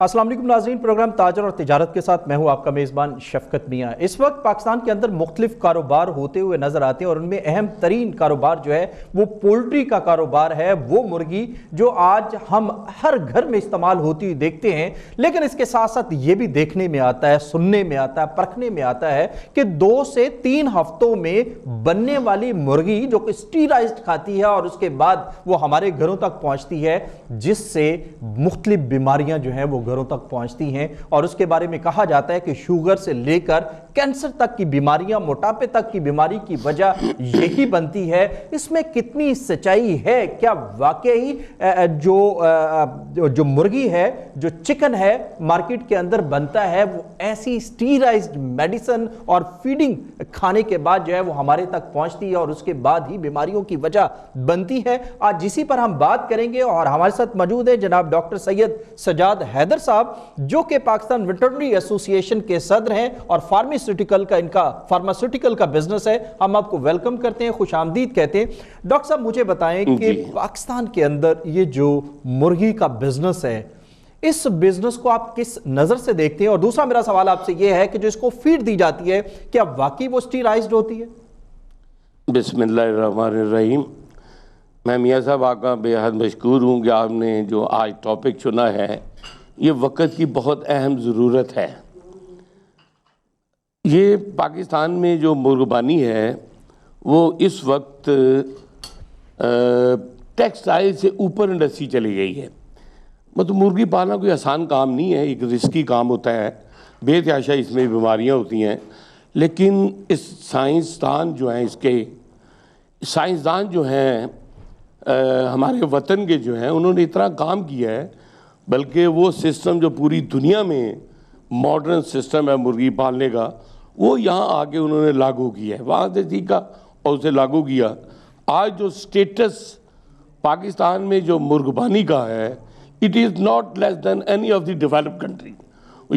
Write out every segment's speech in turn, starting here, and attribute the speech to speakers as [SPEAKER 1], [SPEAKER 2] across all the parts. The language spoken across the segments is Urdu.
[SPEAKER 1] السلام علیکم ناظرین، پروگرام تاجر اور تجارت کے ساتھ میں ہوں آپ کا میزبان شفقت میاں۔ اس وقت پاکستان کے اندر مختلف کاروبار ہوتے ہوئے نظر آتے ہیں اور ان میں اہم ترین کاروبار جو ہے وہ پولٹری کا کاروبار ہے، وہ مرغی جو آج ہم ہر گھر میں استعمال ہوتی ہوئی دیکھتے ہیں۔ لیکن اس کے ساتھ ساتھ یہ بھی دیکھنے میں آتا ہے، سننے میں آتا ہے، پرکھنے میں آتا ہے کہ 2 سے 3 ہفتوں میں بننے والی مرغی جو کہ اسٹیرائزڈ کھاتی ہے اور اس کے بعد وہ ہمارے گھروں تک پہنچتی ہے، جس سے مختلف بیماریاں جو ہیں وہ گھروں تک پہنچتی ہیں، اور اس کے بارے میں کہا جاتا ہے کہ شوگر سے لے کر کینسر تک کی بیماریاں، موٹاپے تک کی بیماری کی وجہ یہی بنتی ہے۔ اس میں کتنی سچائی ہے؟ کیا واقعی جو مرغی ہے، جو چکن ہے مارکیٹ کے اندر بنتا ہے، وہ ایسی اسٹیرائزڈ میڈیسن اور فیڈنگ کھانے کے بعد جو ہے وہ ہمارے تک پہنچتی ہے اور اس کے بعد ہی بیماریوں کی وجہ بنتی ہے؟ آج اسی پر ہم بات کریں گے، اور ہمارے ساتھ موجود ہے جناب ڈاکٹر سید سجاد حیدر صاحب، جو کہ پاکستان ویٹرنری ایسوسی ایشن کے صدر ہیں اور فارماسیوٹیکل کا بزنس ہے۔ ہم آپ کو ویلکم کرتے ہیں، خوش آمدید کہتے ہیں۔ ڈاکٹر صاحب مجھے بتائیں کہ پاکستان کے اندر یہ جو مرغی کا بزنس ہے، اس بزنس کو آپ کس نظر سے دیکھتے ہیں؟ اور دوسرا میرا سوال آپ سے یہ ہے کہ جو اس کو فیڈ دی جاتی ہے، کیا واقعی وہ اسٹیرائزڈ ہوتی ہے؟
[SPEAKER 2] بسم اللہ الرحمن الرحیم۔ میں میاں صاحب آپ کا بے حد مشکور ہوں کہ آپ نے جو آج ٹاپک چنا ہے، یہ وقت کی بہت اہم ضرورت ہے۔ یہ پاکستان میں جو مرغبانی ہے وہ اس وقت ٹیکسٹائل سے اوپر انڈسٹری چلی گئی ہے۔ مطلب مرغی پالنا کوئی آسان کام نہیں ہے، ایک رسکی کام ہوتا ہے، بے تحاشا اس میں بیماریاں ہوتی ہیں، لیکن اس سائنسدان جو ہیں ہمارے وطن کے جو ہیں، انہوں نے اتنا کام کیا ہے، بلکہ وہ سسٹم جو پوری دنیا میں ماڈرن سسٹم ہے مرغی پالنے کا، وہ یہاں آ کے انہوں نے لاگو کیا ہے، وہاں سے سیکھا اور اسے لاگو کیا۔ آج جو سٹیٹس پاکستان میں جو مرغبانی کا ہے، it is not less than any of the developed country.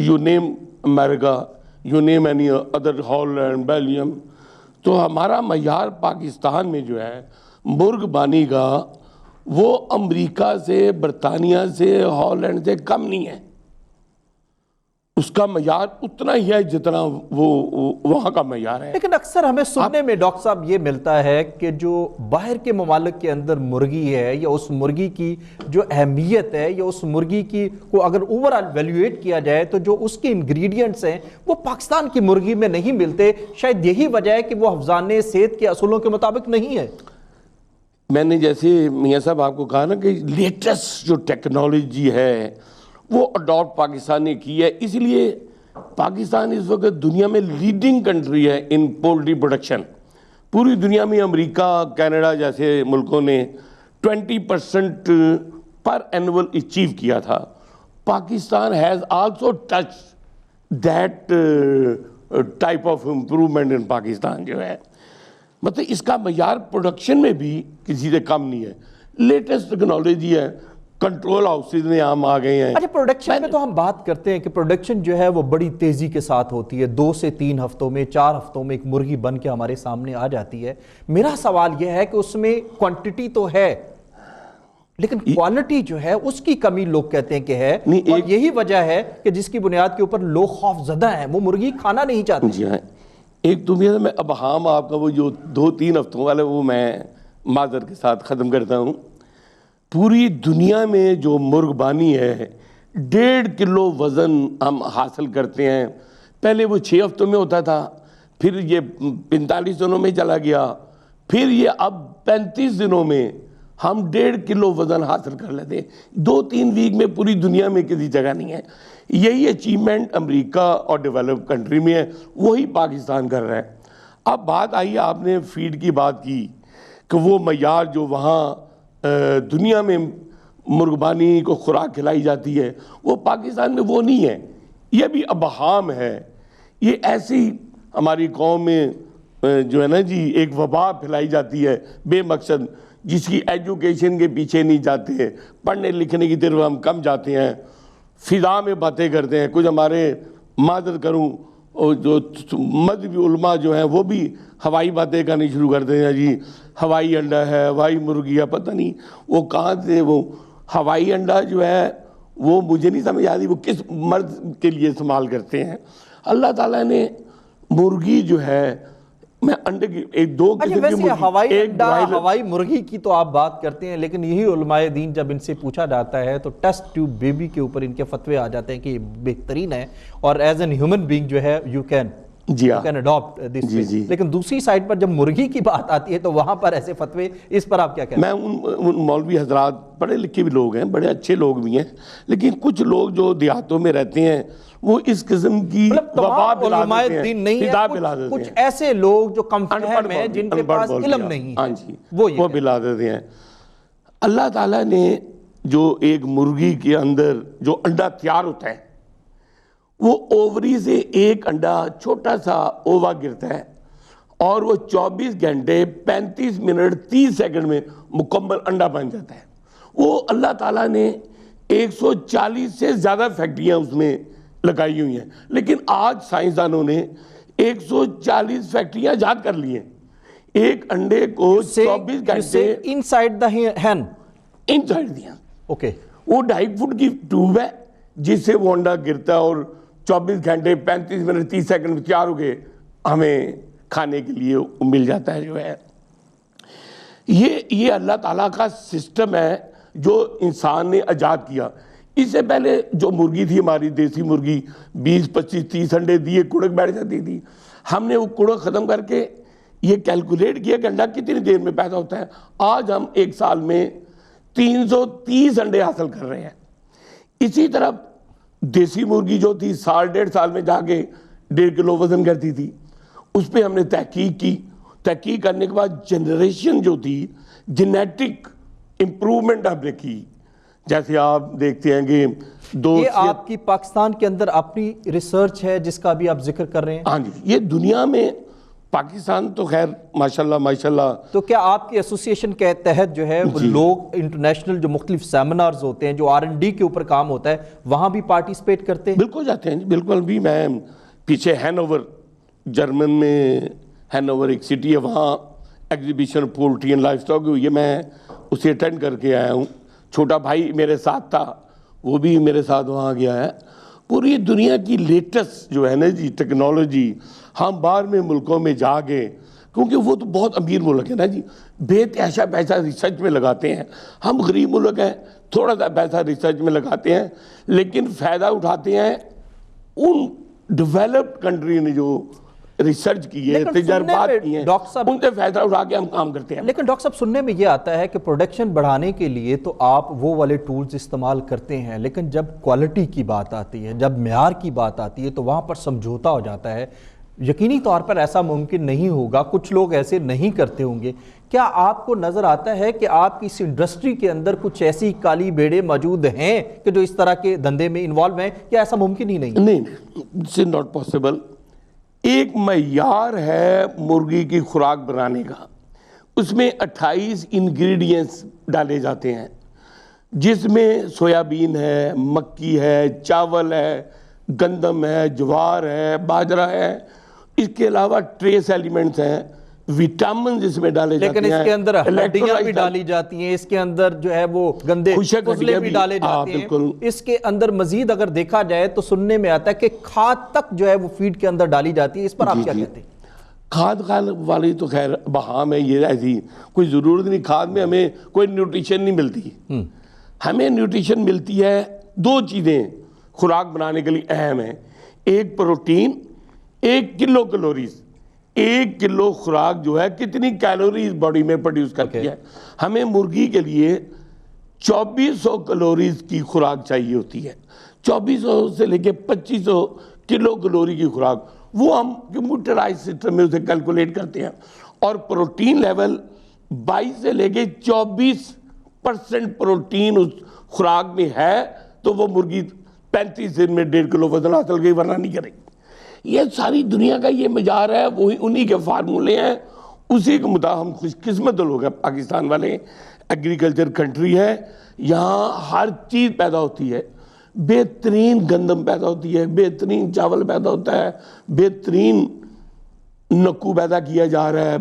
[SPEAKER 2] You name America, you name any other Holland, Belgium. تو ہمارا معیار پاکستان میں جو ہے مرغبانی کا، وہ امریکہ سے، برطانیہ سے، ہالینڈ سے کم نہیں ہے۔ اس کا معیار اتنا ہی ہے جتنا وہ وہاں کا معیار ہے۔
[SPEAKER 1] لیکن اکثر ہمیں سننے میں ڈاکٹر صاحب یہ ملتا ہے کہ جو باہر کے ممالک کے اندر مرغی ہے، یا اس مرغی کی جو اہمیت ہے، یا اس مرغی کی کو اگر اوورآل ویلیویٹ کیا جائے تو جو اس کے انگریڈینٹس ہیں وہ پاکستان کی مرغی میں نہیں ملتے۔ شاید یہی وجہ ہے کہ وہ حفظان صحت کے اصولوں کے مطابق نہیں ہے۔
[SPEAKER 2] میں نے جیسے میاں صاحب آپ کو کہا نا کہ لیٹسٹ جو ٹیکنالوجی ہے وہ اڈاپٹ پاکستان نے کی ہے، اس لیے پاکستان اس وقت دنیا میں لیڈنگ کنٹری ہے ان پولٹری پروڈکشن۔ پوری دنیا میں امریکہ، کینیڈا جیسے ملکوں نے 20% پر اینول اچیو کیا تھا۔ Pakistan has also touch that type of improvement in Pakistan جو ہے، مطلب اس کا معیار پروڈکشن میں بھی کسی سے کم نہیں ہے۔ لیٹسٹ ٹیکنالوجی ہے، کنٹرول ہاؤسز میں عام آ گئے ہیں۔
[SPEAKER 1] اچھا، پروڈکشن میں تو ہم بات کرتے ہیں کہ پروڈکشن جو ہے وہ بڑی تیزی کے ساتھ ہوتی ہے، 2 سے 3 ہفتوں میں، 4 ہفتوں میں ایک مرغی بن کے ہمارے سامنے آ جاتی ہے۔ میرا سوال یہ ہے کہ اس میں کوانٹٹی تو ہے، لیکن کوالٹی جو ہے اس کی کمی لوگ کہتے ہیں کہ ہے، اور یہی وجہ ہے کہ جس کی بنیاد کے اوپر لوگ خوف زدہ ہیں، وہ مرغی کھانا نہیں چاہتے۔
[SPEAKER 2] جی ہاں، ایک تو میں ابہام آپ کا وہ جو 2-3 ہفتوں والا وہ میں معذرت کے ساتھ ختم کرتا ہوں۔ پوری دنیا میں جو مرغبانی ہے 1.5 کلو وزن ہم حاصل کرتے ہیں۔ پہلے وہ 6 ہفتوں میں ہوتا تھا، پھر یہ 45 دنوں میں چلا گیا، پھر یہ اب 35 دنوں میں ہم 1.5 کلو وزن حاصل کر لیتے ہیں۔ 2-3 ویک میں پوری دنیا میں کسی جگہ نہیں ہے۔ یہی اچیومنٹ امریکہ اور ڈیولپ کنٹری میں ہے، وہی پاکستان کر رہا ہے۔ اب بات آئی، آپ نے فیڈ کی بات کی کہ وہ معیار جو وہاں دنیا میں مرغبانی کو خوراک کھلائی جاتی ہے وہ پاکستان میں وہ نہیں ہے۔ یہ بھی ابہام ہے۔ یہ ایسی ہماری قوم میں جو ہے نا جی ایک وبا پھیلائی جاتی ہے بے مقصد، جس کی ایجوکیشن کے پیچھے نہیں جاتے، پڑھنے لکھنے کی طرف ہم کم جاتے ہیں، فضا میں باتیں کرتے ہیں۔ کچھ ہمارے معذرت کروں جو مذہبی علماء جو ہیں وہ بھی ہوائی باتیں کرنی شروع کرتے ہیں، جی ہوائی انڈا ہے، ہوائی مرغی ہے، پتہ نہیں وہ کہاں سے وہ ہوائی انڈا جو ہے وہ مجھے نہیں سمجھ آتی وہ کس مرض کے لیے استعمال کرتے ہیں. اللہ تعالیٰ نے مرغی جو ہے میں انڈے کی ایک دو قسم کی
[SPEAKER 1] ویسے
[SPEAKER 2] مرغی
[SPEAKER 1] ہوائی
[SPEAKER 2] ایک
[SPEAKER 1] انڈا
[SPEAKER 2] broiler-
[SPEAKER 1] ہوائی مرغی کی تو آپ بات کرتے ہیں، لیکن یہی علماء دین جب ان سے پوچھا جاتا ہے تو ٹیسٹ ٹیوب بیبی کے اوپر ان کے فتوے آ جاتے ہیں کہ یہ بہترین ہے اور ایز این ہیومن بینگ جو ہے یو کین
[SPEAKER 2] جی ہاں
[SPEAKER 1] اڈاپٹ دس.
[SPEAKER 2] جی.
[SPEAKER 1] لیکن دوسری سائڈ پر جب مرغی کی بات آتی ہے تو وہاں پر ایسے فتوے، اس پر آپ کیا کہتے ہیں؟
[SPEAKER 2] میں ان مولوی حضرات پڑھے لکھے بھی لوگ ہیں، بڑے اچھے لوگ بھی ہیں، لیکن کچھ لوگ جو دیہاتوں میں رہتے ہیں وہ اس قسم کی وبا
[SPEAKER 1] تمام
[SPEAKER 2] پھیلا
[SPEAKER 1] علماء
[SPEAKER 2] دیتے
[SPEAKER 1] دین
[SPEAKER 2] ہیں،
[SPEAKER 1] نہیں
[SPEAKER 2] فضا
[SPEAKER 1] ہے،
[SPEAKER 2] پھیلا دیتے
[SPEAKER 1] کچھ
[SPEAKER 2] ہیں.
[SPEAKER 1] ایسے لوگ جو کم
[SPEAKER 2] ان
[SPEAKER 1] فہم
[SPEAKER 2] پڑھ
[SPEAKER 1] ہیں جن کے پاس علم نہیں
[SPEAKER 2] ہاں
[SPEAKER 1] ہے،
[SPEAKER 2] جی
[SPEAKER 1] وہ
[SPEAKER 2] پھیلا دیتے ہیں. اللہ تعالیٰ نے جو ایک مرغی کے اندر جو انڈا تیار ہوتا ہے وہ اووری سے ایک انڈا چھوٹا سا اووا گرتا ہے اور وہ 24 گھنٹے 35 منٹ 30 سیکنڈ میں مکمل انڈا بن جاتا ہے. وہ اللہ تعالیٰ نے 140 سے زیادہ فیکٹریاں اس میں لگائی ہوئی ہیں، لیکن آج سائنسدانوں نے 140 فیکٹریاں ایجاد کر لی ہیں. ایک انڈے کو 24 گھنٹے
[SPEAKER 1] انسائڈ دا ہین.
[SPEAKER 2] انسائڈ دیا.
[SPEAKER 1] اوکے.
[SPEAKER 2] وہ 2.5 فٹ کی ٹیوب ہے جس سے وہ انڈا گرتا ہے اور 24 گھنٹے 35 منٹ 30 سیکنڈ میں تیار ہو کے ہمیں کھانے کے لیے مل جاتا ہے. جو ہے یہ اللہ تعالیٰ کا سسٹم ہے جو انسان نے ایجاد کیا. اس سے پہلے جو مرغی تھی ہماری دیسی مرغی 20 25 30 انڈے دیے کڑک بیٹھ جاتی تھی. ہم نے وہ کڑک ختم کر کے یہ کیلکولیٹ کیا کہ انڈا کتنی دیر میں پیدا ہوتا ہے. آج ہم ایک سال میں 330 انڈے حاصل کر رہے ہیں. اسی طرح دیسی مرغی جو تھی سال 1.5 سال میں جا کے 1.5 کلو وزن کرتی تھی. اس پہ ہم نے تحقیق کی. تحقیق کرنے کے بعد جنریشن جو تھی جینیٹک امپرومنٹ ہم نے کی. جیسے آپ دیکھتے ہیں کہ
[SPEAKER 1] یہ آپ کی پاکستان کے اندر اپنی ریسرچ ہے جس کا بھی آپ ذکر کر رہے ہیں؟
[SPEAKER 2] ہاں جی. یہ دنیا میں پاکستان تو خیر ماشاءاللہ.
[SPEAKER 1] تو کیا آپ کی ایسوسیشن کے تحت جو ہے وہ لوگ انٹرنیشنل جو مختلف سیمینارز ہوتے ہیں جو R&D کے اوپر کام ہوتا ہے وہاں بھی پارٹیسپیٹ کرتے ہیں؟
[SPEAKER 2] بالکل جاتے ہیں جی بالکل. بھی میں پیچھے ہینوور جرمن میں ہینوور ایک سٹی ہے وہاں exhibition poultry and life stock ہوئی ہے. میں اسے اٹینڈ کر کے آیا ہوں. چھوٹا بھائی میرے ساتھ تھا وہ بھی میرے ساتھ وہاں گیا ہے. پوری دنیا کی لیٹسٹ جو ہے نا جی ٹیکنالوجی ہم باہر میں ملکوں میں جا کے کیونکہ وہ تو بہت امیر ملک ہے نا جی بے تحاشا پیسہ ریسرچ میں لگاتے ہیں. ہم غریب ملک ہیں تھوڑا سا پیسہ ریسرچ میں لگاتے ہیں لیکن فائدہ اٹھاتے ہیں ان ڈیولپڈ کنٹری نے جو ریسرچ کی ہے تجربات کی ہیں ان سے فائدہ اٹھا کے ہم کام کرتے ہیں.
[SPEAKER 1] لیکن ڈاکٹر صاحب سننے میں یہ آتا ہے کہ پروڈکشن بڑھانے کے لیے تو آپ وہ والے ٹولز استعمال کرتے ہیں لیکن جب کوالٹی کی بات آتی ہے جب معیار کی بات آتی ہے تو وہاں پر سمجھوتا ہو جاتا ہے. یقینی طور پر ایسا ممکن نہیں ہوگا، کچھ لوگ ایسے نہیں کرتے ہوں گے. کیا آپ کو نظر آتا ہے کہ آپ کی اس انڈسٹری کے اندر کچھ ایسی کالی بیڑے موجود ہیں کہ جو اس طرح کے دھندے میں انوالو ہیں یا ایسا ممکن ہی نہیں؟
[SPEAKER 2] نہیں اٹس ناٹ پاسبل. ایک معیار ہے مرغی کی خوراک بنانے کا. اس میں 28 انگریڈینٹس ڈالے جاتے ہیں جس میں سویابین ہے، مکی ہے، چاول ہے، گندم ہے، جوار ہے، باجرہ ہے. اس کے علاوہ ٹریس ایلیمنٹس ہیں، وٹامنز اس میں ڈالے جاتے ہیں
[SPEAKER 1] لیکن اس کے اندر ہڈیاں بھی ڈالی جاتی ہیں، اس کے اندر جو ہے وہ گندے فضلے بھی ڈالے جاتے ہیں. اس کے اندر مزید اگر دیکھا جائے تو سننے میں آتا ہے کہ کھاد تک جو ہے وہ فیڈ کے اندر ڈالی جاتی ہے. اس پر آپ کیا کہتے ہیں؟
[SPEAKER 2] کھاد والی تو خیر بہام ہے یہ ایسی کوئی ضرورت نہیں. کھاد میں ہمیں کوئی نیوٹریشن نہیں ملتی. ہمیں نیوٹریشن ملتی ہے 2 چیزیں خوراک بنانے کے لیے اہم ہیں. ایک پروٹین، 1 کلو کیلوریز. 1 کلو خوراک جو ہے کتنی کیلوریز باڈی میں پروڈیوس کرتی ہے. ہمیں مرغی کے لیے 2400 کیلوریز کی خوراک چاہیے ہوتی ہے. 2400 سے لے کے 2500 کلو کیلوری کی خوراک وہ ہم کمپیوٹرائز سسٹم میں اسے کیلکولیٹ کرتے ہیں. اور پروٹین لیول 22 سے لے کے 24% پروٹین اس خوراک میں ہے تو وہ مرغی 35 دن میں 1.5 کلو وزن حاصل کی ورنہ نہیں کرے گی. یہ ساری دنیا کا یہ معیار ہے، وہی انہی کے فارمولے ہیں. اسی کے مطابق ہم خوش قسمت لوگ ہیں. پاکستان والے ایگریکلچر کنٹری ہے، یہاں ہر چیز پیدا ہوتی ہے. بہترین گندم پیدا ہوتی ہے، بہترین چاول پیدا ہوتا ہے، بہترین نکو پیدا کیا جا رہا ہے،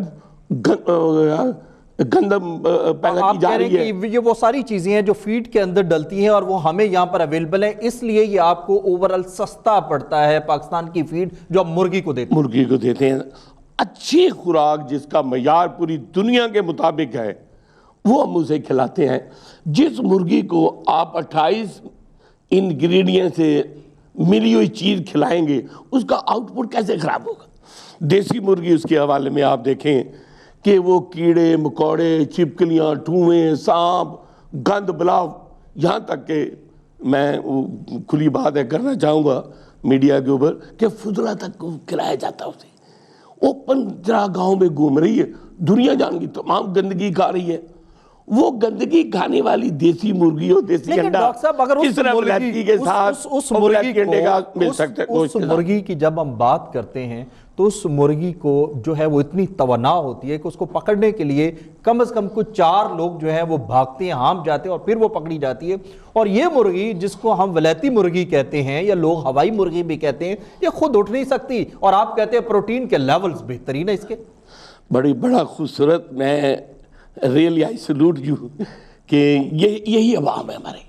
[SPEAKER 2] گندم پیدا
[SPEAKER 1] آپ
[SPEAKER 2] کی
[SPEAKER 1] کہہ
[SPEAKER 2] جا
[SPEAKER 1] رہے
[SPEAKER 2] رہی
[SPEAKER 1] ہیں
[SPEAKER 2] ہے.
[SPEAKER 1] کہ یہ وہ ساری چیزیں ہیں جو فیڈ کے اندر ڈلتی ہیں اور وہ ہمیں یہاں پر اویلیبل ہیں، اس لیے یہ آپ کو اوورال سستا پڑتا ہے پاکستان کی فیڈ جو ہم مرغی کو دیتے ہیں.
[SPEAKER 2] مرغی کو دیتے ہیں. اچھی خوراک جس کا معیار پوری دنیا کے مطابق ہے وہ ہم اسے کھلاتے ہیں. جس مرغی کو آپ 28 انگریڈینٹ سے ملی ہوئی چیز کھلائیں گے اس کا آؤٹ پٹ کیسے خراب ہوگا؟ دیسی مرغی اس کے حوالے میں آپ دیکھیں کہ وہ کیڑے مکوڑے، چھپکلیاں، ٹھوئیں، سانپ، گند بلاؤ، یہاں تک کہ میں کھلی بات ہے کرنا چاہوں گا میڈیا کے اوپر کہ فضلہ تک کھلایا جاتا اسے. اوپن جرا گاؤں میں گھوم رہی ہے، دنیا جان کی تمام گندگی کھا رہی ہے. وہ گندگی کھانے والی دیسی مرغی اور دیسی
[SPEAKER 1] لیکن
[SPEAKER 2] انڈا
[SPEAKER 1] ڈاکٹر صاحب اگر
[SPEAKER 2] کس طرح ولایتی کے ساتھ
[SPEAKER 1] اس مرغی
[SPEAKER 2] کے انڈے کا مل
[SPEAKER 1] کو
[SPEAKER 2] سکتا ہے
[SPEAKER 1] اس
[SPEAKER 2] گوشت کے ساتھ؟
[SPEAKER 1] مرغی کی جب ہم بات کرتے ہیں تو اس مرغی کو جو ہے وہ اتنی توانا ہوتی ہے کہ اس کو پکڑنے کے لیے کم از کم کچھ 4 لوگ جو ہیں وہ بھاگتے ہیں، ہام جاتے ہیں اور پھر وہ پکڑی جاتی ہے. اور یہ مرغی جس کو ہم ولایتی مرغی کہتے ہیں یا لوگ ہوائی مرغی بھی کہتے ہیں، یہ خود اٹھ نہیں سکتی اور آپ کہتے ہیں پروٹین کے لیولز بہترین ہے اس کے.
[SPEAKER 2] بڑا خوبصورت. میں ریئلی آئی سلوٹ یو کہ یہی عوام ہے ہمارے.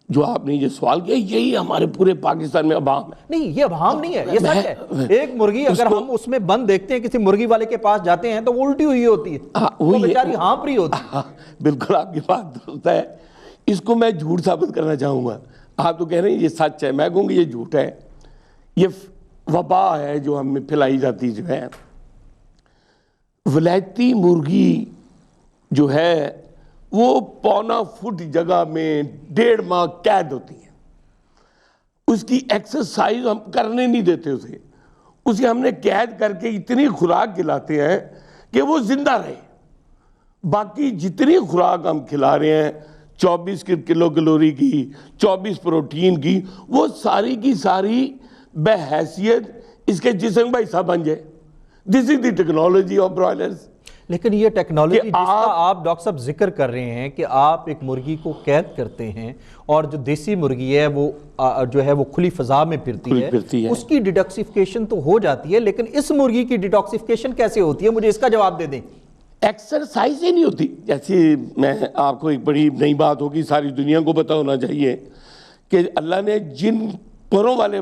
[SPEAKER 2] جو آپ نے یہ سوال کیا یہی ہمارے پورے پاکستان میں عوام ہے.
[SPEAKER 1] نہیں یہ ابہام نہیں ہے، یہ سچ ہے. ایک مرغی اگر ہم اس میں بند دیکھتے ہیں کسی مرغی والے کے پاس جاتے ہیں تو وہ الٹی ہوئی ہوتی ہے، وہ بیچاری ہانپ رہی ہوتی ہے.
[SPEAKER 2] بالکل آپ کی بات درست ہے. اس کو میں جھوٹ ثابت کرنا چاہوں گا. آپ تو کہہ رہے ہیں یہ سچ ہے، میں کہوں گا یہ جھوٹ ہے. یہ وبا ہے جو ہم میں پھیلائی جاتی جو ہے. ولایتی مرغی جو ہے وہ 1.25 فٹ جگہ میں 1.5 ماہ قید ہوتی ہے. اس کی ایکسرسائز ہم کرنے نہیں دیتے اسے ہم نے قید کر کے اتنی خوراک کھلاتے ہیں کہ وہ زندہ رہے. باقی جتنی خوراک ہم کھلا رہے ہیں 24 کلو کیلوری کی، 24 پروٹین کی، وہ ساری کی ساری بحیثیت اس کے جسم کا حصہ بن جائے. دس از دی ٹیکنالوجی آف برائلرز.
[SPEAKER 1] لیکن یہ ٹیکنالوجی جس کا آپ ڈاکٹر صاحب ذکر کر رہے ہیں کہ آپ ایک مرغی کو قید کرتے ہیں اور جو دیسی مرغی ہے وہ جو ہے وہ کھلی فضا میں پھرتی ہے، اس کی ڈیٹاکسیفیکیشن تو ہو جاتی ہے، لیکن اس مرغی کی ڈیٹاکسیفیکیشن کیسے ہوتی ہے؟ مجھے اس کا جواب دے دیں.
[SPEAKER 2] ایکسرسائز ہی نہیں ہوتی. جیسے میں آپ کو ایک بڑی نئی بات ہوگی، ساری دنیا کو پتہ ہونا چاہیے کہ اللہ نے جن پروں والے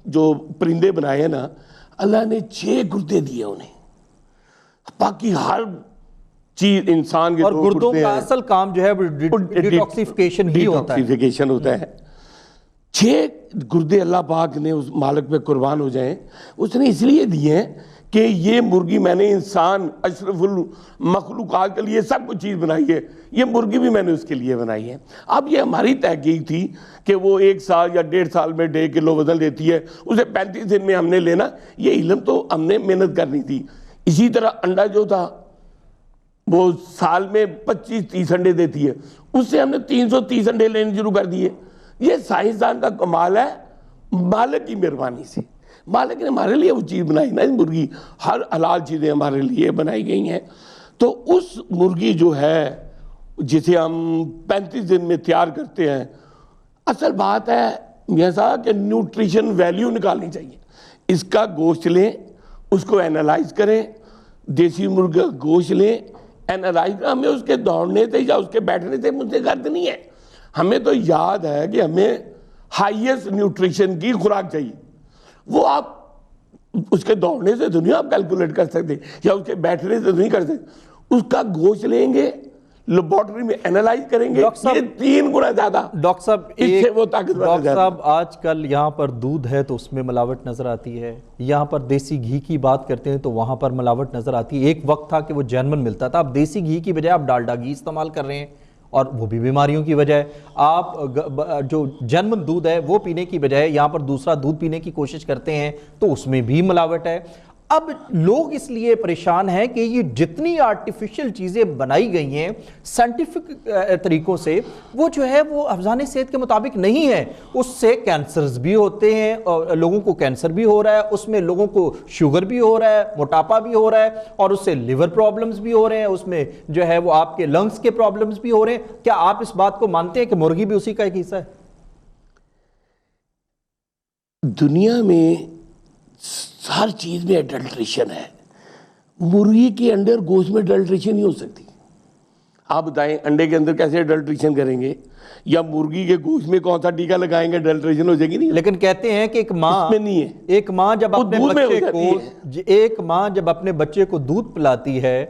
[SPEAKER 2] جو پرندے بنائے ہیں نا، اللہ نے 6 گردے دیے انہیں. باقی ہر چیز انسان کے
[SPEAKER 1] اور گردوں کا اصل کام جو ہے ڈیٹاکسیفیکیشن ہی ہوتا ہے.
[SPEAKER 2] 6 گردے اللہ پاک نے اس مالک پہ قربان ہو جائیں. اس نے اس لیے دیے ہیں کہ یہ مرغی میں نے انسان اشرف المخلوقات کے لیے سب کچھ چیز بنائی ہے، یہ مرغی بھی میں نے اس کے لیے بنائی ہے. اب یہ ہماری تحقیق تھی کہ وہ 1 سال یا 1.5 سال میں 1.5 کلو وزن لیتی ہے، اسے 35 دن میں ہم نے لینا. یہ علم تو ہم نے محنت کرنی تھی. اسی طرح انڈا جو تھا وہ سال میں 25-30 انڈے دیتی ہے، اس سے ہم نے 330 انڈے لینے شروع کر دیے. یہ سائنسدان کا کمال ہے مالک کی مہربانی سے. مالک نے ہمارے لیے وہ چیز بنائی نا، مرغی ہر حلال چیزیں ہمارے لیے بنائی گئی ہیں. تو اس مرغی جو ہے جسے ہم 35 دن میں تیار کرتے ہیں، اصل بات ہے ایسا کہ نیوٹریشن ویلیو نکالنی چاہیے. اس کا گوشت لیں، اس کو اینالائز کریں. دیسی مرغی کا گوشت لیں، اینالائز کریں. ہمیں اس کے دوڑنے سے یا اس کے بیٹھنے سے مجھ سے غرض نہیں ہے. ہمیں تو یاد ہے کہ ہمیں ہائیسٹ نیوٹریشن کی خوراک چاہیے. وہ آپ اس کے دوڑنے سے دنیا آپ کیلکولیٹ کر سکتے یا اس کے بیٹھنے سے نہیں کر سکتے. اس کا گوشت لیں گے، لیبارٹری میں اینالائز کریں گے، یہ 3 گنا زیادہ.
[SPEAKER 1] ڈاکٹر صاحب آج کل یہاں پر دودھ ہے تو اس میں ملاوٹ نظر آتی ہے، یہاں پر دیسی گھی کی بات کرتے ہیں تو وہاں پر ملاوٹ نظر آتی ہے. ایک وقت تھا کہ وہ جینون ملتا تھا، اب دیسی گھی کی بجائے آپ ڈالڈا گھی استعمال کر رہے ہیں اور وہ بھی بیماریوں کی وجہ ہے. آپ جو جینون دودھ ہے وہ پینے کی بجائے یہاں پر دوسرا دودھ پینے کی کوشش کرتے ہیں تو اس میں بھی ملاوٹ ہے. اب لوگ اس لیے پریشان ہیں کہ یہ جتنی آرٹیفیشل چیزیں بنائی گئی ہیں سائنٹیفک طریقوں سے، وہ جو ہے وہ افزان صحت کے مطابق نہیں ہے. اس سے کینسرز بھی ہوتے ہیں، اور لوگوں کو کینسر بھی ہو رہا ہے، اس میں لوگوں کو شوگر بھی ہو رہا ہے، موٹاپا بھی ہو رہا ہے، اور اس سے لیور پرابلمز بھی ہو رہے ہیں، اس میں جو ہے وہ آپ کے لنگز کے پرابلمز بھی ہو رہے ہیں. کیا آپ اس بات کو مانتے ہیں کہ مرغی بھی اسی کا ایک حصہ ہے؟
[SPEAKER 2] دنیا میں ہر چیز میں ایڈلٹریشن ہے. مرغی کے انڈر گوشت میں ایڈلٹریشن نہیں ہو سکتی. آپ بتائیں انڈے کے اندر کیسے اڈلٹریشن کریں گے, یا مرغی کے گوشت میں کون سا ٹیکا لگائیں گے, اڈلٹریشن ہو جائے گی نہیں.
[SPEAKER 1] لیکن کہتے ہیں کہ
[SPEAKER 2] اس میں نہیں ہے.
[SPEAKER 1] ایک ماں جب
[SPEAKER 2] وہ
[SPEAKER 1] اپنے
[SPEAKER 2] دودھ میں ہو
[SPEAKER 1] بچے
[SPEAKER 2] جاتی
[SPEAKER 1] کو ایک ماں جب اپنے بچے کو دودھ پلاتی ہے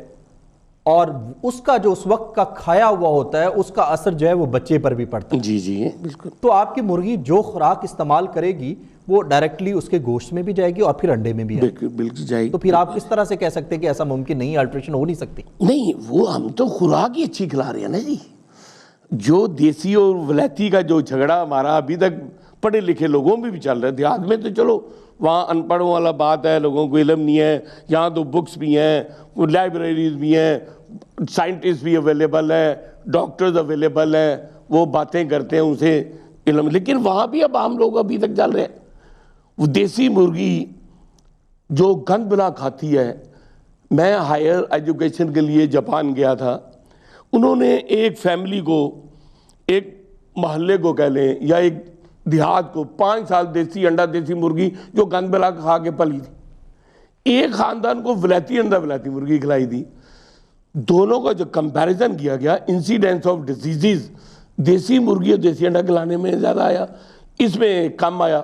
[SPEAKER 1] اور اس کا جو اس وقت کا کھایا ہوا ہوتا ہے اس کا اثر جو ہے وہ بچے پر بھی پڑتا ہے.
[SPEAKER 2] جی جی بالکل.
[SPEAKER 1] تو آپ کی مرغی جو خوراک استعمال کرے گی وہ ڈائریکٹلی اس کے گوشت میں بھی جائے گی اور پھر انڈے میں بھی آئے گی.
[SPEAKER 2] بالکل جائے گی.
[SPEAKER 1] تو پھر آپ کس طرح سے کہہ سکتے ہیں کہ ایسا ممکن نہیں, الٹریشن ہو نہیں سکتی؟
[SPEAKER 2] نہیں, وہ ہم تو خوراک ہی اچھی کھلا رہے ہیں نا جی. جو دیسی اور ولایتی کا جو جھگڑا ہمارا ابھی تک پڑھے لکھے لوگوں میں بھی چل رہا ہے, دیہات میں تو چلو وہاں ان پڑھوں والا بات ہے, لوگوں کو علم نہیں ہے, یہاں تو بکس بھی ہیں, لائبریریز بھی ہیں, سائنٹسٹ بھی اویلیبل ہے, ڈاکٹرز اویلیبل ہے, وہ باتیں کرتے ہیں اسے علم. لیکن وہاں بھی اب عام لوگ ابھی تک چل رہے ہیں. وہ دیسی مرغی جو گند بلا کھاتی ہے. میں ہائر ایجوکیشن کے لیے جاپان گیا تھا, انہوں نے ایک فیملی کو, ایک محلے کو کہہ لیں یا ایک دیہات کو 5 سال دیسی انڈا دیسی مرغی جو گند بلا کھا کے پلی تھی. ایک خاندان کو ولایتی انڈا ولایتی مرغی کھلائی تھی. دونوں کا جو کمپیریزن کیا گیا, انسیڈنس آف ڈیزیز دیسی مرغی اور دیسی انڈا کھلانے میں زیادہ آیا, اس میں کم آیا.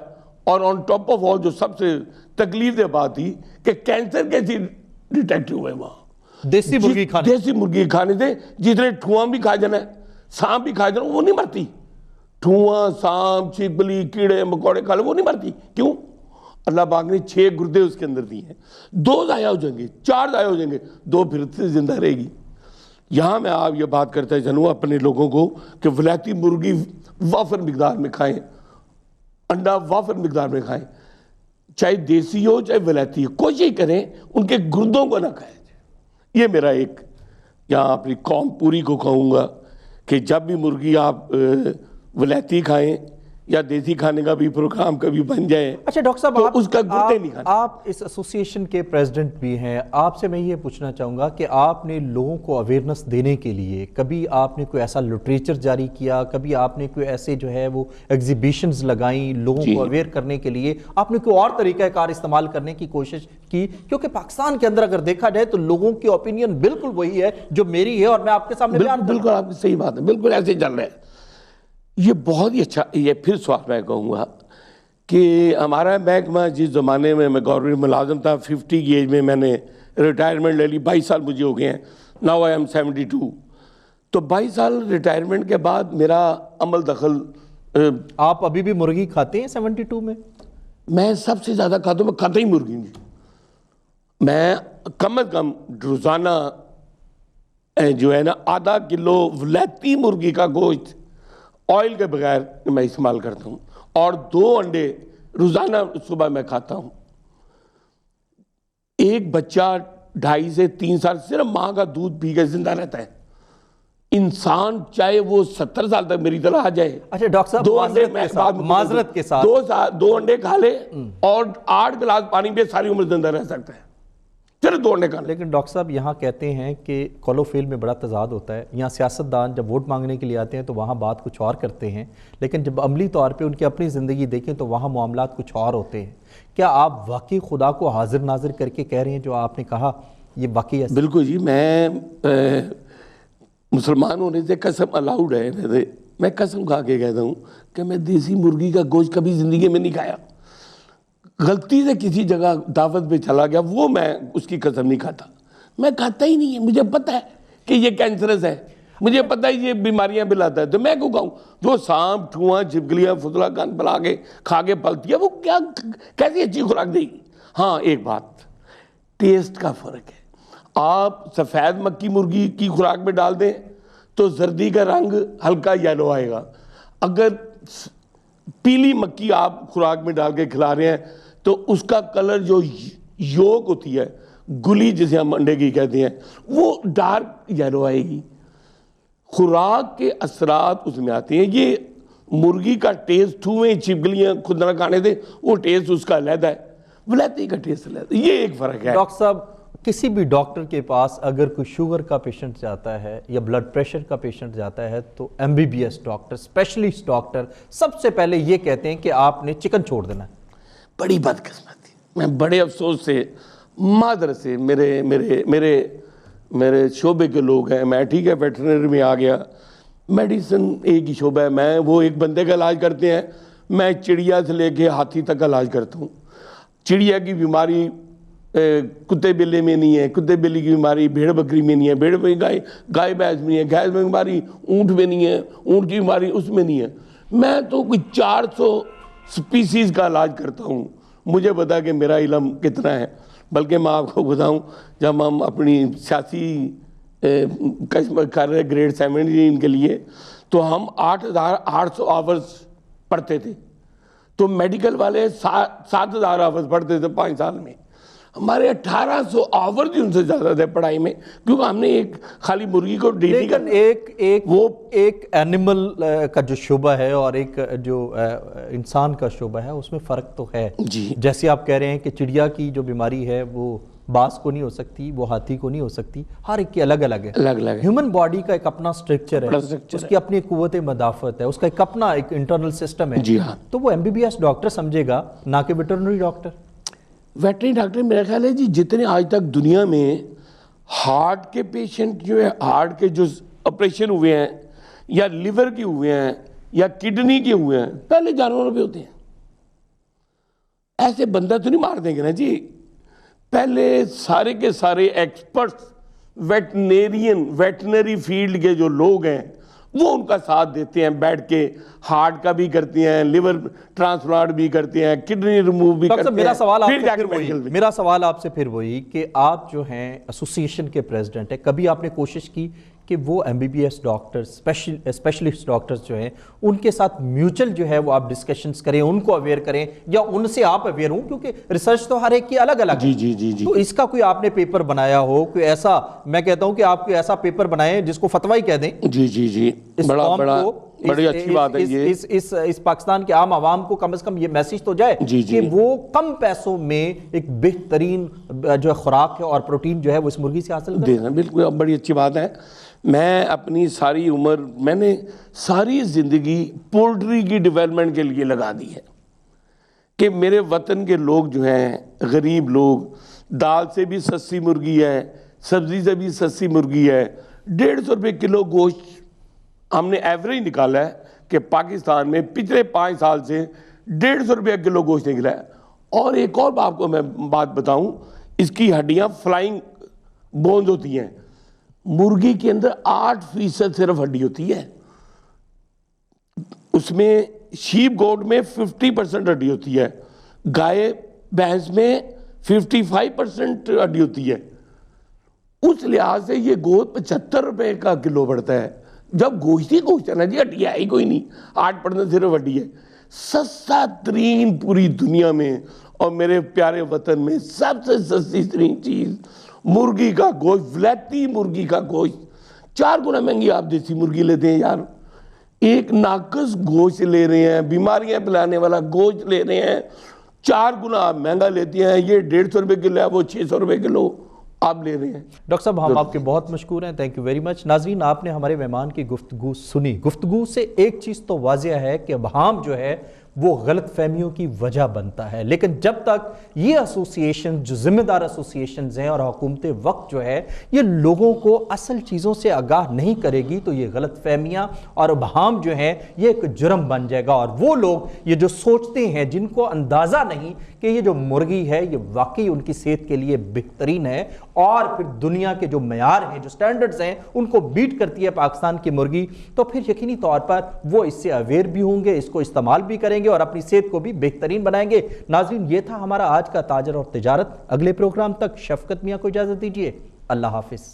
[SPEAKER 2] اور آن ٹاپ آف آل جو سب سے تکلیف دہ بات تھی کہ کینسر کیسی ڈیٹیکٹ ہوئے وہاں
[SPEAKER 1] دیسی
[SPEAKER 2] مرغی کھانے سے. جتنے ٹھواں بھی کھا جانا ہے, سانپ بھی کھا جانا, وہ نہیں مرتی. ٹھواں, سانپ, چھپکلی, کیڑے مکوڑے کھا لے, وہ نہیں مرتی. کیوں؟ اللہ پاک نے 6 گردے اس کے اندر دیے ہیں. 2 ضائع ہو جائیں گے, 4 ضائع ہو جائیں گے, 2 پھر سے زندہ رہے گی. یہاں میں آپ یہ بات کرتا چلوں اپنے لوگوں کو کہ ولایتی مرغی وافر مقدار میں کھائیں, انڈا وافر مقدار میں کھائیں, چاہے دیسی ہو چاہے ولایتی ہو, کوشش کریں ان کے گردوں کو نہ کھائیں. یہ میرا ایک یہاں اپنی قوم پوری کو کہوں گا کہ جب بھی مرغی آپ ولایتی کھائیں یا دیسی کھانے کا بھی پروگرام کبھی بن جائے.
[SPEAKER 1] اچھا ڈاکٹر صاحب,
[SPEAKER 2] تو اس کا گردے نہیں کھانے.
[SPEAKER 1] آپ اس ایسوسی ایشن کے پریزیڈنٹ بھی ہیں, آپ سے میں یہ پوچھنا چاہوں گا کہ آپ نے لوگوں کو اویئرنس دینے کے لیے کبھی آپ نے کوئی ایسا لٹریچر جاری کیا, کبھی آپ نے کوئی ایسے جو ہے وہ ایگزیبیشنز لگائیں لوگوں کو اویئر کرنے کے لیے, آپ نے کوئی اور طریقہ کار استعمال کرنے کی کوشش کی؟ کیونکہ پاکستان کے اندر اگر دیکھا جائے تو لوگوں کی اوپینین بالکل وہی ہے جو میری ہے اور میں آپ کے سامنے بیان کرتا ہوں.
[SPEAKER 2] بالکل آپ کی صحیح بات ہے, بالکل ایسے چل رہا ہے. یہ بہت ہی اچھا. یہ پھر سوال میں کہوں گا کہ ہمارا محکمہ جس زمانے میں گورنمنٹ ملازم تھا, 50 کی ایج میں نے ریٹائرمنٹ لے لی, 22 سال مجھے ہو گئے ہیں, ناؤ آئی ایم 72. تو 22 سال ریٹائرمنٹ کے بعد میرا عمل دخل.
[SPEAKER 1] آپ ابھی بھی مرغی کھاتے ہیں 72 میں؟
[SPEAKER 2] میں سب سے زیادہ کھاتا ہوں, میں کھاتا ہی مرغی نہیں. میں کم از کم روزانہ جو ہے نا ½ کلو ولایتی مرغی کا گوشت آئل کے بغیر میں استعمال کرتا ہوں, اور 2 انڈے روزانہ صبح میں کھاتا ہوں. ایک بچہ 2.5 سے 3 سال صرف ماں کا دودھ پی کے زندہ رہتا ہے. انسان چاہے وہ 70 سال تک میری طرح آ جائے.
[SPEAKER 1] اچھا ڈاکٹر صاحب معذرت کے ساتھ
[SPEAKER 2] 2 انڈے کھا لے اور 8 گلاس پانی پہ ساری عمر زندہ رہ سکتا ہے, صرف 2 انڈے کھا لے.
[SPEAKER 1] لیکن ڈاکٹر صاحب یہاں کہتے ہیں کہ قول و فعل میں بڑا تضاد ہوتا ہے. یہاں سیاستدان جب ووٹ مانگنے کے لیے آتے ہیں تو وہاں بات کچھ اور کرتے ہیں, لیکن جب عملی طور پہ ان کی اپنی زندگی دیکھیں تو وہاں معاملات کچھ اور ہوتے ہیں. کیا آپ واقعی خدا کو حاضر ناظر کر کے کہہ رہے ہیں جو آپ نے کہا یہ واقعی ایسا؟
[SPEAKER 2] بالکل جی. میں مسلمان ہونے سے قسم الاؤڈ ہے, میں قسم کھا کے کہتا ہوں کہ میں دیسی مرغی کا گوشت کبھی زندگی میں نہیں کھایا. غلطی سے کسی جگہ دعوت پہ چلا گیا, وہ میں اس کی قسم نہیں کھاتا, میں کھاتا ہی نہیں ہے. مجھے پتہ ہے کہ یہ کینسرس ہے, مجھے پتہ ہے یہ بیماریاں بھی لاتا ہے, تو میں کیوں کھاؤں؟ جو سانپ, ٹھواں, چھپکلیاں, فضلہ کان پلا کے کھا کے پلتی ہے, وہ کیا کیسی اچھی خوراک دے گی؟ ہاں ایک بات, ٹیسٹ کا فرق ہے. آپ سفید مکی مرغی کی خوراک میں ڈال دیں تو زردی کا رنگ ہلکا یلو آئے گا. اگر پیلی مکی آپ خوراک میں ڈال کے کھلا رہے ہیں تو اس کا کلر جو یوک ہوتی ہے, گلی جسے ہم انڈے کی کہتے ہیں, وہ ڈارک یلو آئے گی. خوراک کے اثرات اس میں آتے ہیں. یہ مرغی کا ٹیسٹ, ٹھویں, چھپکلیاں خود نہ کھانے دیں, وہ ٹیسٹ اس کا علیحدہ ہے, ولایتی کا ٹیسٹ علیحدہ. یہ ایک فرق ہے.
[SPEAKER 1] ڈاکٹر صاحب کسی بھی ڈاکٹر کے پاس اگر کوئی شوگر کا پیشنٹ جاتا ہے یا بلڈ پریشر کا پیشنٹ جاتا ہے تو MBBS ڈاکٹر, اسپیشلسٹ ڈاکٹر سب سے پہلے یہ کہتے ہیں کہ آپ نے چکن چھوڑ دینا ہے.
[SPEAKER 2] بڑی بدقسمتی. میں بڑے افسوس سے, معذرت سے, میرے میرے شعبے کے لوگ ہیں. میں ٹھیک ہے ویٹرنری میں آ گیا, میڈیسن ایک ہی شعبہ ہے, میں وہ ایک بندے کا علاج کرتے ہیں, میں چڑیا سے لے کے ہاتھی تک کا علاج کرتا ہوں. چڑیا کی بیماری کتے بلے میں نہیں ہے, کتے بلی کی بیماری بھیڑ بکری میں نہیں ہے, بھیڑ بکری گائے بھینس میں نہیں ہے, گائے میں بیماری اونٹ میں نہیں ہے, اونٹ کی بیماری اس میں نہیں ہے. میں تو کوئی 400 سپیسیز کا علاج کرتا ہوں. مجھے پتا کہ میرا علم کتنا ہے. بلکہ میں آپ کو بتاؤں, جب ہم اپنی سیاسی کر رہے گریڈ 17 کے لیے تو ہم 8,800 آورز پڑھتے تھے, تو میڈیکل والے 7,000 آورز پڑھتے تھے 5 سال میں. ہمارے 1,800 آورز ان سے زیادہ تھے پڑھائی میں, کیونکہ ہم نے ایک خالی مرغی کو ڈیلی کا
[SPEAKER 1] ایک اینیمل کا جو شعبہ ہے اور ایک جو انسان کا شعبہ ہے اس میں فرق تو ہے.
[SPEAKER 2] جی
[SPEAKER 1] جیسے آپ کہہ رہے ہیں کہ چڑیا کی جو بیماری ہے وہ باز کو نہیں ہو سکتی, وہ ہاتھی کو نہیں ہو سکتی, ہر ایک کی الگ الگ ہے. ہیومن باڈی کا ایک اپنا سٹرکچر ہے, اس کی اپنی قوت مدافعت ہے, اس کا ایک اپنا ایک انٹرنل سسٹم ہے.
[SPEAKER 2] جی ہاں,
[SPEAKER 1] تو وہ MBBS ڈاکٹر سمجھے گا, نہ کہ ویٹرنری ڈاکٹر.
[SPEAKER 2] ویٹرنری ڈاکٹر میرا خیال ہے جی جتنے آج تک دنیا میں ہارٹ کے پیشنٹ جو ہے, ہارٹ کے جو آپریشن ہوئے ہیں یا لیور کے ہوئے ہیں یا کڈنی کے ہوئے ہیں, پہلے جانوروں پہ ہوتے ہیں. ایسے بندہ تو نہیں مار دیں گے نا جی. پہلے سارے کے سارے ایکسپرٹس ویٹنری فیلڈ کے جو لوگ ہیں وہ ان کا ساتھ دیتے ہیں, بیٹھ کے ہارٹ کا بھی کرتے ہیں, لیور ٹرانسپلانٹ بھی کرتے ہیں, کڈنی ریموو بھی کرتے ہیں.
[SPEAKER 1] میرا سوال آپ سے پھر وہی کہ آپ جو ہیں ایسوسیشن کے پریزیڈنٹ ہیں, کبھی آپ نے کوشش کی کہ وہ MBBS ڈاکٹر اسپیشلسٹ ڈاکٹرز جو ہیں ان کے ساتھ میوچل جو ہے وہ آپ ڈسکشنز کریں, ان کو اویئر کریں, یا ان سے آپ اویئر ہوں, کیونکہ ریسرچ تو ہر ایک کی الگ الگ ہے.
[SPEAKER 2] جی.
[SPEAKER 1] تو اس کا کوئی آپ نے پیپر بنایا ہو, کوئی ایسا, میں کہتا ہوں کہ آپ کوئی ایسا پیپر بنائیں جس کو فتوی کہہ دیں.
[SPEAKER 2] جی بڑی اچھی بات ہے یہ.
[SPEAKER 1] اس پاکستان کے عام عوام کو کم از کم یہ میسیج تو جائے کہ وہ کم پیسوں میں ایک بہترین جو خوراک ہے اور پروٹین جو ہے وہ اس مرغی سے حاصل کریں.
[SPEAKER 2] بالکل بڑی اچھی بات ہے. میں اپنی ساری عمر, میں نے ساری زندگی پولٹری کی ڈیولپمنٹ کے لیے لگا دی ہے کہ میرے وطن کے لوگ جو ہیں, غریب لوگ, دال سے بھی سستی مرغی ہے, سبزی سے بھی سستی مرغی ہے, 150 روپے کلو گوشت ہم نے ایوریج نکالا ہے کہ پاکستان میں پچھلے 5 سال سے 150 روپے کلو گوشت نکلا ہے. اور ایک اور آپ کو میں بات بتاؤں, اس کی ہڈیاں فلائنگ بونز ہوتی ہیں. مرغی کے اندر 8% صرف ہڈی ہوتی ہے, اس میں شیپ گوٹ میں 50% ہڈی ہوتی ہے, گائے بھینس میں 55% ہڈی ہوتی ہے. اس لحاظ سے یہ گوشت 75 روپے کا کلو پڑتا ہے. جب گوشت ہی گوشت ہے نا جی, ہڈی ہے ہی کوئی نہیں, 8% صرف ہڈی ہے. سستا ترین پوری دنیا میں اور میرے پیارے وطن میں سب سے سستی ترین چیز مرغی کا گوشت, ولیتی مرغی کا گوشت. 4 گنا مہنگی آپ دیسی مرغی لیتے ہیں یار, ایک ناقص گوشت لے رہے ہیں, بیماریاں پلانے والا گوشت لے رہے ہیں, 4 گنا آپ مہنگا لیتے ہیں. یہ 150 روپے کلو ہے, وہ 600 روپے کلو آپ لے رہے ہیں.
[SPEAKER 1] ڈاکٹر صاحب ہم آپ کے بہت مشکور ہیں, تھینک یو ویری مچ. ناظرین آپ نے ہمارے مہمان کی گفتگو سنی. گفتگو سے ایک چیز تو واضح ہے کہ ابہام جو ہے وہ غلط فہمیوں کی وجہ بنتا ہے, لیکن جب تک یہ ایسوسیشن جو ذمہ دار ایسوسیشنز ہیں اور حکومت وقت جو ہے یہ لوگوں کو اصل چیزوں سے آگاہ نہیں کرے گی تو یہ غلط فہمیاں اور ابہام جو ہیں یہ ایک جرم بن جائے گا. اور وہ لوگ یہ جو سوچتے ہیں, جن کو اندازہ نہیں کہ یہ جو مرغی ہے یہ واقعی ان کی صحت کے لیے بہترین ہے اور پھر دنیا کے جو معیار ہیں, جو سٹینڈرڈز ہیں ان کو بیٹ کرتی ہے پاکستان کی مرغی, تو پھر یقینی طور پر وہ اس سے اویئر بھی ہوں گے, اس کو استعمال بھی کریں گے اور اپنی صحت کو بھی بہترین بنائیں گے. ناظرین یہ تھا ہمارا آج کا تاجر اور تجارت. اگلے پروگرام تک شفقت میاں کو اجازت دیجیے. اللہ حافظ.